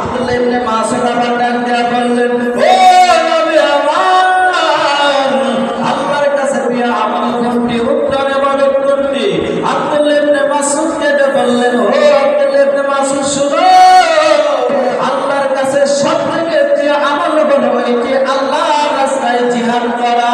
আব্দুল্লাহ ইবনে মাসউদ আবার ডাক দিয়া বললেন, ও নবী আমার, আল্লাহর কাছে দিয়া আমল কোনটি, উত্তর ইবাদত কোনটি? আব্দুল্লাহ ইবনে মাসউদ কেটে বললেন, ও আব্দুল্লাহ ইবনে মাসউদ শুনো, আল্লাহর কাছে সবথেকে প্রিয় আমল হলো এটি আল্লাহর রাস্তায় জিহাদ করা।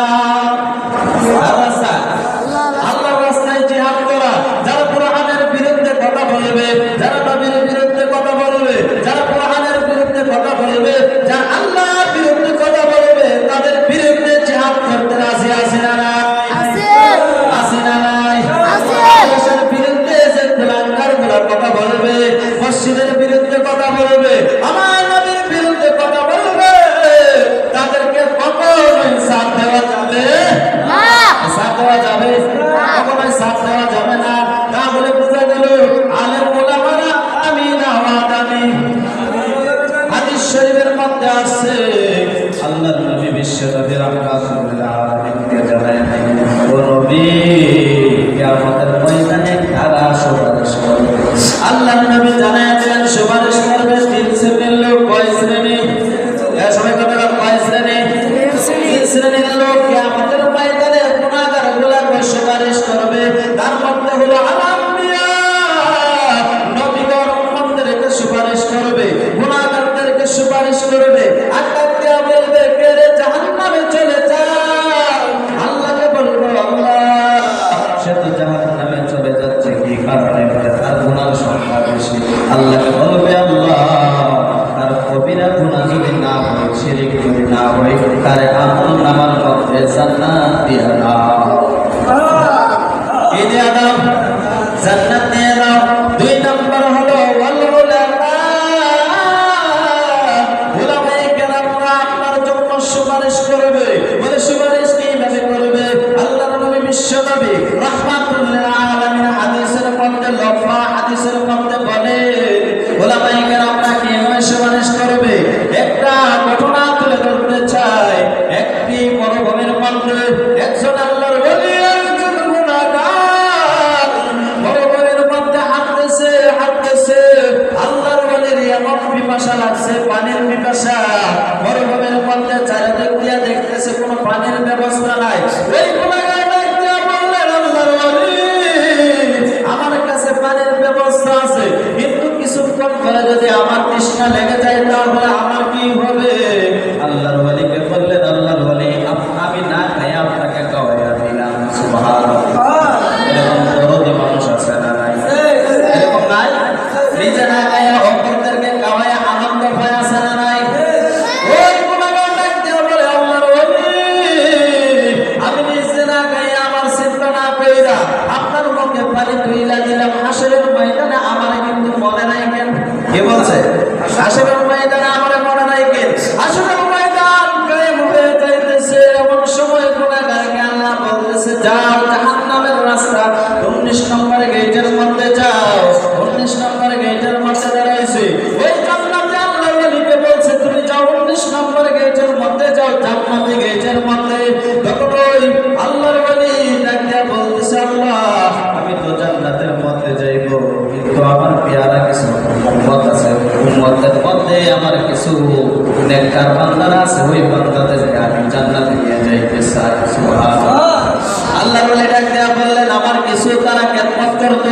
আল্লাহর রাস্তায় জিহাদ করা। যারা কুরআনের বিরুদ্ধে কথা বলবে, যারা নবীর বিরুদ্ধে কথা বলবে, যারা কুরআনের বিরুদ্ধে কথা বলবে, যারা আল্লাহর বিরুদ্ধে কথা বলবে, তাদের বিরুদ্ধে জিহাদ করতে রাজি আছে না নাই? আছে না নাই? দেশের বিরুদ্ধে যে কুলাঙ্গারগুলো কথা বলবে, মসজিদের বিরুদ্ধে কথা বলবে, আমার নবীর বিরুদ্ধে কথা বলবে, তাদেরকে কখনোই সাথ দেওয়া যাবে না। সাথ দেওয়া যাবে কখনোই সাথ দেওয়া যাবে না। তাহলে বোঝা গেল আলেম ওলামারা আমি না ওয়াদানি। হাদিস শরীফের মধ্যে আছে আল্লাহর নবী বিশ্বনবী রাহমাতুল্লিল আলামিনকে জানায়, ও নবী কিয়ামতের ময়দানে কারা সুপারিশ করবে? আল্লাহর নবী জানায় দিলেন সুপারিশ করবে তিন শ্রেণীর লোক। কয় শ্রেণী? সবাই কথা বলেন, কয় শ্রেণী? তিন শ্রেণীর লোক কিয়ামতের ময়দানে গুনাহগারগুলোকে সুপারিশ করবে। তার মধ্যে হলো আম্বিয়া, নবীগণ উম্মতদেরকে সুপারিশ করবে, গুনাহগারদেরকে সুপারিশ করবে। আল্লাহ দিয়া বলবে, কে রে জাহান্নামে চলে যা। আল্লাহকে বলবো, আল্লাহ সে তো জাহান্নামে চলে যাচ্ছে, কি কারণে? তার গুনাহ সংখ্যা বেশি। আল্লাহকে বলবে, আল্লাহ তার কবিরা গুনাহ যদি না হয়, শিরক যদি না হয়, তার আমলনামার মধ্যে জান্নাত দিয়ে দাও। কি দিয়ে দাও? জান্নাত দিয়ে দাও। দুই নম্বর হলো ওয়াল উলামা, উলামায়ে কেরামরা আপনার জন্য সুপারিশ করবে। বলে সুপারিশ কিভাবে করবে? আল্লাহর নবী বিশ্বনবী রাহমাতুল্লিল আলামিন হাদিসের মধ্যে, লম্বা হাদিসের মধ্যে বলে উলামায়ে কেরামরা কিভাবে সুপারিশ করবে। একটা ঘটনা তুলে ধরতে চাই। একটি মরুভূমির মধ্যে একজন আল্লাহর ওলি, একজন গুনাহগার মরুভূমির মধ্যে হাঁটতেছে হাঁটতেছে। আল্লাহর ওলির এমন পিপাসা লাগছে, পানির পিপাসা। মরুভূমির মধ্যে চারিদিক দিয়ে দেখতেছে কোনো পানির ব্যবস্থা নাই। এই গুনাহগার ডাক দিয়া বললেন, আল্লাহর ওলি, আমার কাছে পানির ব্যবস্থা আছে, কিন্তু কিছুক্ষণ পরে যদি আমার তৃষ্ণা লেগে যায় তাহলে আমার কি হবে? আল্লাহর ওলিকে বললেন, আল্লাহর ওলি, আমি না খাই আপনাকে খাওয়াইয়া দিলাম। সুবহানাল্লাহ। এরকম দরদি মানুষ আছে না নাই? এরকম নাই? নিজে না খাইয়া অপরদেরকে খাওয়াইয়া আনন্দ পায় আছে না নাই? ওই গুনাহগার ডাক দিয়া বলে, আল্লাহর ওলি, আমি নিজে না খাইয়া আমার চিন্তা না কইরা আপনার মুখে পানি তুইলা দিলাম। হাসরের ময়দানে আমার কিন্তু মনে নাই কেন? কে বলছে? হাসরের ময়দানে আমার মনে নাই কেন? হাসরের ময়দান কায়েম হয়ে যাইতেছে। এমন সময় গুনাহগারকে আল্লাহ বলতেছে, যাও জাহান্নামের রাস্তা 19 নম্বর গেটের মধ্যে যাও। 19 নম্বর গেটের মধ্যে দাঁড়াইছে। ওই জান্নাতে আল্লাহর ওলিকে বলছে, তুমি যাও 19 নম্বর গেটের মধ্যে যাও, জান্নাতি গেটের মধ্যে। তখন ওই আল্লাহর ওলি ডাক দিয়া বলতেছে, আল্লাহ আমি তো জান্নাতের মধ্যে যাইব, কিন্তু আমার পেয়ারা কিছু উম্মত আছে, উম্মতের মধ্যে আমার কিছু নেককার বান্দারা আছে, ওই বান্দাদেরকে আমি জান্নাতে নিয়ে যাইতে চাই। সুবহানাল্লাহ। আল্লাহর ওলি ডাক দিয়া বললেন, আমার কিছু তারা খেদমত করত,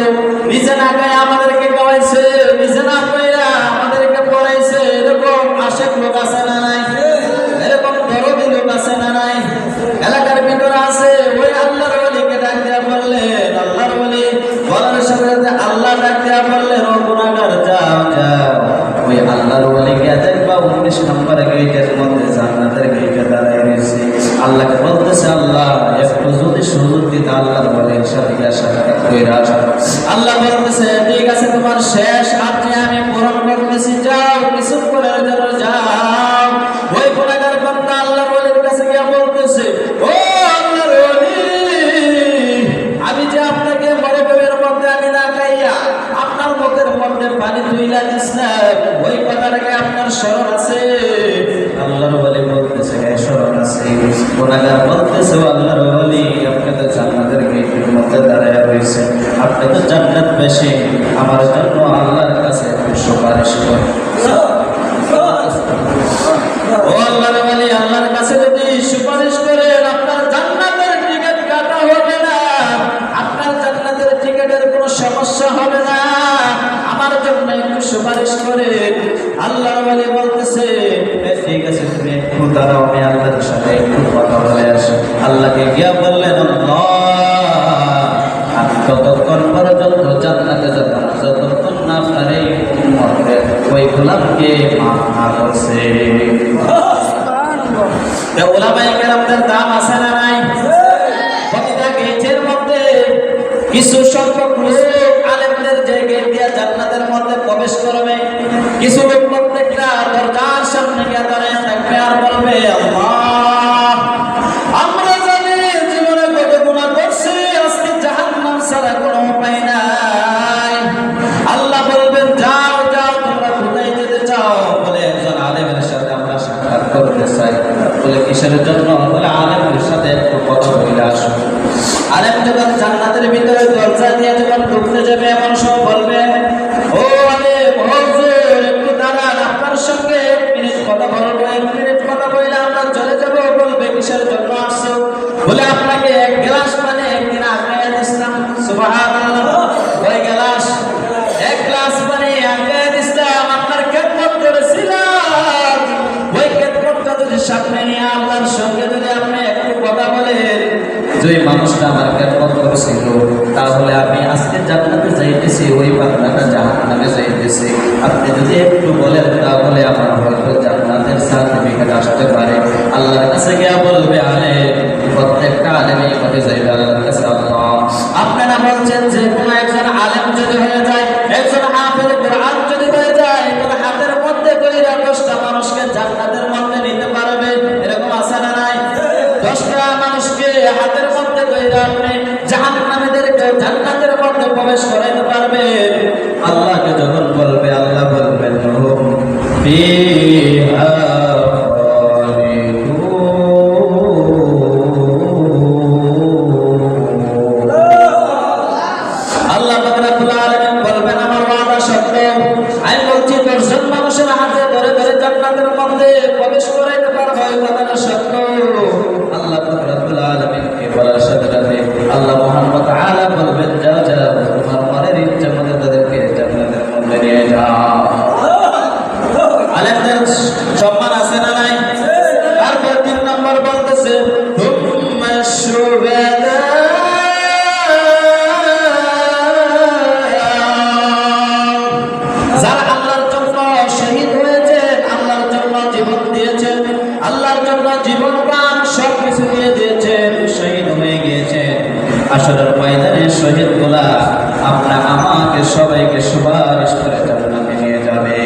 নিজে না খায় আমাদেরকে খাওয়াইছে, নিজে না খাইয়া আমাদেরকে পড়াইছে। এরকম আশেক লোক আছে না নাই? এরকম দরদি লোক আছে না নাই? এলাকার ভিতরে আছে। ওই আল্লাহর ওলিকে ডাক দিয়া বললেন, আল্লাহর ওলি বলার সাথে সাথে আল্লাহ ডাক দিয়া বললেন, ও গুনাহগার যাও যাও, ওই আল্লাহর ওলিকে দেখবা 19 নম্বর গেটের মধ্যে জান্নাতের গেটে দাঁড়ায় রয়েছে। আল্লাহকে বলতেছে, আল্লাহ একটু যদি সুযোগ দিতে আল্লাহর ওলির সাথে সাক্ষাৎ কইরা আসো। আল্লাহ বলতেছে, ঠিক আছে, তোমার শেষ আজ্ঞা আমি পূরণ করতেছি, যাও কিছুক্ষণের জন্য যাও। ওই গুনাহগার বান্দা আল্লাহর ওলির কাছে গিয়ে বলতেছে, ও আল্লাহর ওলি, আমি যে আপনাকে মরুভূমির মধ্যে আমি না খাইয়া আপনার মুখের মধ্যে পানি তুইলা দিছিলাম, ওই কথাটাকে আপনার স্মরণ আছে? আল্লাহর ওলি বলতেছে, হ্যাঁ স্মরণ আছে। গুনাহগার বলতেছে, আল্লাহর ওলি, আপনি তো জান্নাতের গেটের মধ্যে দাঁড়ায় রয়েছে, আপনি তো জান্নাত বেশি, আমার জন্য আল্লাহর কাছে সুপারিশ করেন। করলেন। আল্লাহর ওলি বলতেছে ঠিক আছে তুমি একটু দাঁড়াও, আমি আল্লাহর সাথে একটু কথা বলে আসি। আল্লাহকে গিয়া বললেন আল্লাহ আমি ততক্ষণ পর্যন্ত জান্নাতে যাব না যতক্ষণ না আপনার এই উম্মতের ওই গোলামকে মাফ না করছে। ওলামায়ে কেরামদের দাম আছে না নাই? প্রতিটা গেটের মধ্যে কিছু সংখ্যক লোক আলেমদের যে গেট দিয়া জান্নাতের মধ্যে প্রবেশ করবে, কিছু লোক প্রত্যেকটা দরজার সামনে গিয়ে দাঁড়িয়ে থাকবে আর বলবে আল্লাহ আমরা জানি জীবনে কত গুনাহ করছি, আজকে জাহান্নাম ছাড়া কোনো উপায় নাই। আল্লাহ বলবেন যাও যাও তোমরা কোথায় যেতে চাও? বলে একজন আলেমের সাথে আমরা সাক্ষাৎ করতে চাই। বলে কিসের জন্য? বলে আলেমের সাথে একটু কথা বলে আসো। আলেম যখন জান্নাতের ভিতরে দরজা দিয়ে যখন ঢুকতে যাবে এমন সব বলবে ও আলেম হুজুর একটু দাঁড়ান, আপনার সঙ্গে 1 মিনিট কথা বলবো, 1 মিনিট কথা বললে আমরা চলে যাব। বলবে কিসের জন্য আসছো? বলে আপনাকে 1 গ্লাস পানি একদিন আগায় দিছিলাম। সুবহানাল্লাহ, ওই গ্লাস 1 গ্লাস পানি আগায় দিছিলাম, আপনার খেদমত করেছিলাম। ওই খেদমতটা যদি সামনে নিয়ে আল্লাহর সঙ্গে যদি আপনি একটু কথা বলেন, যে মানুষটা আমার খেদমত করেছিল তাহলে আমি আজকে জান্নাতে যাইতেছি, ওই বান্দাটা জাহান্নামে যাইতেছে। আপনি যদি একটু বলেন তাহলে আমার হয়তো জান্নাতের সার্টিফিকেট আসতে পারে। আল্লাহর কাছে গিয়া বলবে আলেম, প্রত্যেকটা আলেম এই পথে যাইবে আল্লাহর কাছে। আল্লাহ আপনারা বলছেন যে কোনো একজন আলেম যদি হয়ে যায়, একজন হাফেজ কোরআন যদি হয়ে যায়, তাহলে হাতের মধ্যে কইরা 10টা মানুষকে জান্নাতের মধ্যে নিতে পারবে। এরকম আছে না নাই? 10টা মানুষকে হাতের মধ্যে কইরা আপনি জাহান্নামীদেরকে জান্নাতের মধ্যে প্রবেশ করাইতে পারবেন। আল্লাহকে যখন বলবে আল্লাহ বলবেন হুম ফিহা আল্লাহ পাক রব্বুল আলামিন বলবেন আমার ওয়াদা সত্য, আমি বলছি 10 জন মানুষের হাতে ধরে ধরে জান্নাতের মধ্যে প্রবেশ করাইতে পারবো, এই কথাটা সত্য। আল্লাহ পাক রব্বুল আলামিন কে বলার সাথে সাথে আল্লাহ মুহাম্মদ তাআলা বলবেন যাও যাও তোমার মনের ইচ্ছা মতো তাদেরকে জান্নাতের মধ্যে নিয়ে যাও। আলেমদের সম্মান আছে না নাই? তারপর 3 নম্বর বলতেছে হুম্মা শুহাদা, যারা আল্লাহর জন্য শহীদ হয়েছেন, আল্লাহর জন্য জীবন দিয়েছেন, আল্লাহর জন্য জীবন প্রাণ সবকিছু দিয়ে দিয়েছেন, শহীদ হয়ে গিয়েছেন। আসরের ময়দানে শহীদগুলা আপনার আমাকে সবাইকে সুপারিশ করে জান্নাতে নিয়ে যাবে।